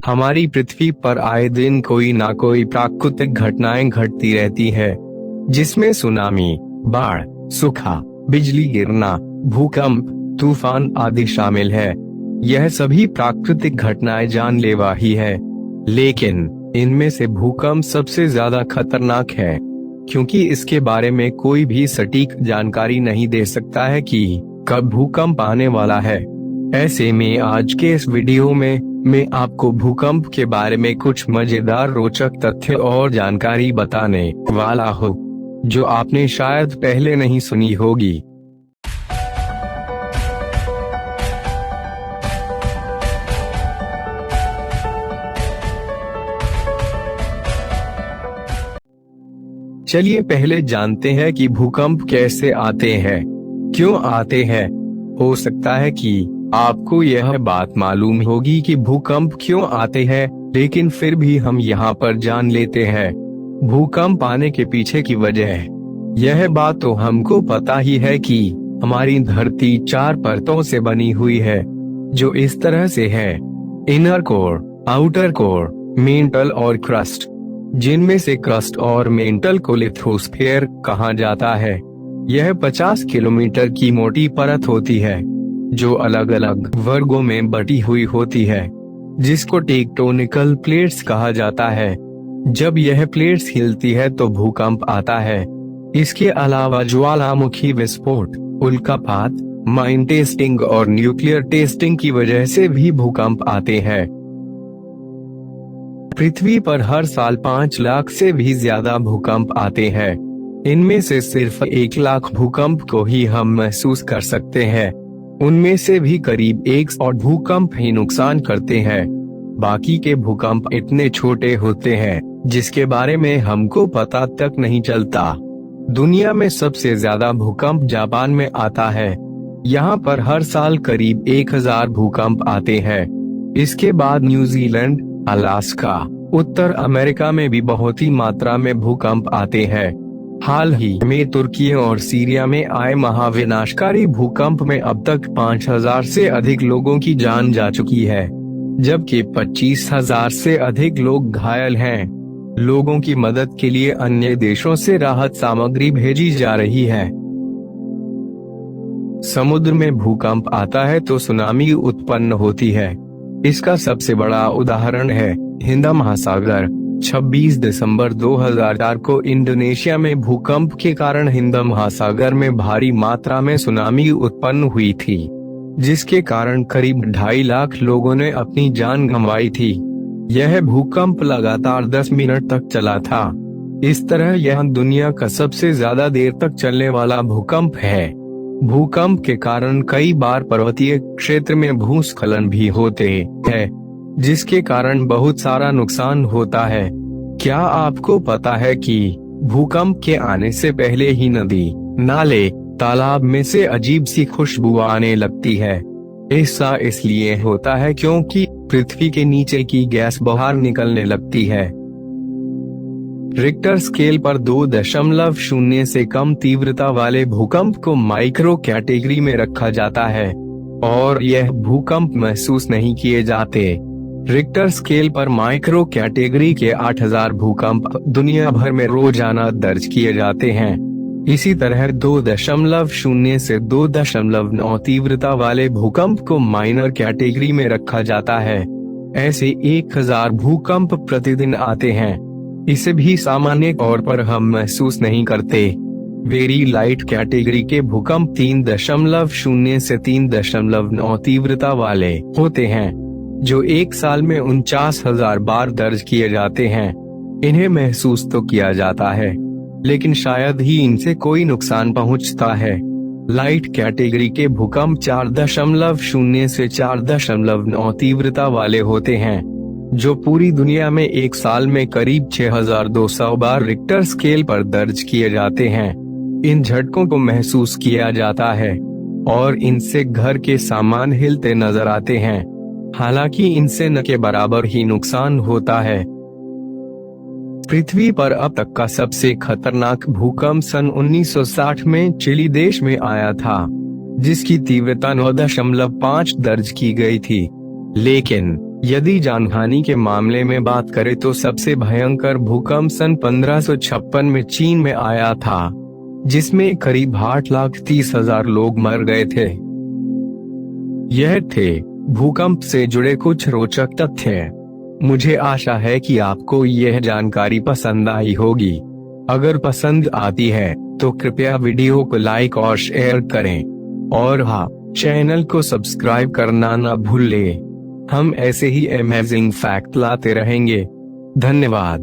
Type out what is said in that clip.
हमारी पृथ्वी पर आए दिन कोई ना कोई प्राकृतिक घटनाएं घटती रहती है, जिसमें सुनामी, बाढ़, सूखा, बिजली गिरना, भूकंप, तूफान आदि शामिल है। यह सभी प्राकृतिक घटनाएं जानलेवा ही है, लेकिन इनमें से भूकंप सबसे ज्यादा खतरनाक है, क्योंकि इसके बारे में कोई भी सटीक जानकारी नहीं दे सकता है कि कब भूकंप आने वाला है। ऐसे में आज के इस वीडियो में मैं आपको भूकंप के बारे में कुछ मजेदार रोचक तथ्य और जानकारी बताने वाला हूँ, जो आपने शायद पहले नहीं सुनी होगी। चलिए पहले जानते हैं कि भूकंप कैसे आते हैं, क्यों आते हैं। हो सकता है कि आपको यह बात मालूम होगी कि भूकंप क्यों आते हैं, लेकिन फिर भी हम यहाँ पर जान लेते हैं भूकंप आने के पीछे की वजह। यह बात तो हमको पता ही है कि हमारी धरती 4 परतों से बनी हुई है, जो इस तरह से है: inner core, outer core, mental और क्रस्ट, जिनमें से क्रस्ट और मेंटल को लिथोस्फीयर कहा जाता है। यह 50 किलोमीटर की मोटी परत होती है, जो अलग अलग वर्गों में बटी हुई होती है, जिसको टेक्टोनिकल प्लेट्स कहा जाता है। जब यह प्लेट्स हिलती है तो भूकंप आता है। इसके अलावा ज्वालामुखी विस्फोट, उल्कापात, माइन टेस्टिंग और न्यूक्लियर टेस्टिंग की वजह से भी भूकंप आते हैं। पृथ्वी पर हर साल 5 लाख से भी ज्यादा भूकंप आते हैं। इनमें से सिर्फ 1 लाख भूकंप को ही हम महसूस कर सकते हैं। उनमें से भी करीब 100 भूकंप ही नुकसान करते हैं। बाकी के भूकंप इतने छोटे होते हैं जिसके बारे में हमको पता तक नहीं चलता। दुनिया में सबसे ज्यादा भूकंप जापान में आता है। यहाँ पर हर साल करीब 1000 भूकंप आते हैं। इसके बाद न्यूजीलैंड, अलास्का, उत्तर अमेरिका में भी बहुत ही मात्रा में भूकंप आते हैं। हाल ही में तुर्की और सीरिया में आए महाविनाशकारी भूकंप में अब तक 5000 से अधिक लोगों की जान जा चुकी है, जबकि 25,000 से अधिक लोग घायल हैं। लोगों की मदद के लिए अन्य देशों से राहत सामग्री भेजी जा रही है। समुद्र में भूकंप आता है तो सुनामी उत्पन्न होती है। इसका सबसे बड़ा उदाहरण है हिंद महासागर। 26 दिसंबर 2004 को इंडोनेशिया में भूकंप के कारण हिंद महासागर में भारी मात्रा में सुनामी उत्पन्न हुई थी, जिसके कारण करीब 2.5 लाख लोगों ने अपनी जान गंवाई थी। यह भूकंप लगातार 10 मिनट तक चला था। इस तरह यह दुनिया का सबसे ज्यादा देर तक चलने वाला भूकंप है। भूकंप के कारण कई बार पर्वतीय क्षेत्र में भूस्खलन भी होते हैं, जिसके कारण बहुत सारा नुकसान होता है। क्या आपको पता है कि भूकंप के आने से पहले ही नदी, नाले, तालाब में से अजीब सी खुशबू आने लगती है? ऐसा इसलिए होता है क्योंकि पृथ्वी के नीचे की गैस बाहर निकलने लगती है। रिक्टर स्केल पर 2.0 से कम तीव्रता वाले भूकंप को माइक्रो कैटेगरी में रखा जाता है और यह भूकंप महसूस नहीं किए जाते। रिक्टर स्केल पर माइक्रो कैटेगरी के 8000 भूकंप दुनिया भर में रोजाना दर्ज किए जाते हैं। इसी तरह 2.0 से 2.9 तीव्रता वाले भूकंप को माइनर कैटेगरी में रखा जाता है। ऐसे 1000 भूकंप प्रतिदिन आते हैं। इसे भी सामान्य तौर पर हम महसूस नहीं करते। वेरी लाइट कैटेगरी के भूकंप 3.0 से 3.9 तीव्रता वाले होते हैं, जो 1 साल में 49,000 बार दर्ज किए जाते हैं। इन्हें महसूस तो किया जाता है, लेकिन शायद ही इनसे कोई नुकसान पहुंचता है। लाइट कैटेगरी के भूकंप 4.0 से 4.9 तीव्रता वाले होते हैं, जो पूरी दुनिया में 1 साल में करीब 6200 बार रिक्टर स्केल पर दर्ज किए जाते हैं। इन झटकों को महसूस किया जाता है और इनसे घर के सामान हिलते नजर आते हैं। हालांकि इनसे न के बराबर ही नुकसान होता है। पृथ्वी पर अब तक का सबसे खतरनाक भूकंप सन 1960 में चिली देश में आया था, जिसकी तीव्रता 9.5 दर्ज की गई थी। लेकिन यदि जानहानि के मामले में बात करें तो सबसे भयंकर भूकंप सन 1556 में चीन में आया था, जिसमें करीब 8,30,000 लोग मर गए थे। यह थे भूकंप से जुड़े कुछ रोचक तथ्य। मुझे आशा है कि आपको यह जानकारी पसंद आई होगी। अगर पसंद आती है तो कृपया वीडियो को लाइक और शेयर करें, और हाँ, चैनल को सब्सक्राइब करना न भूलें। हम ऐसे ही अमेजिंग फैक्ट लाते रहेंगे। धन्यवाद।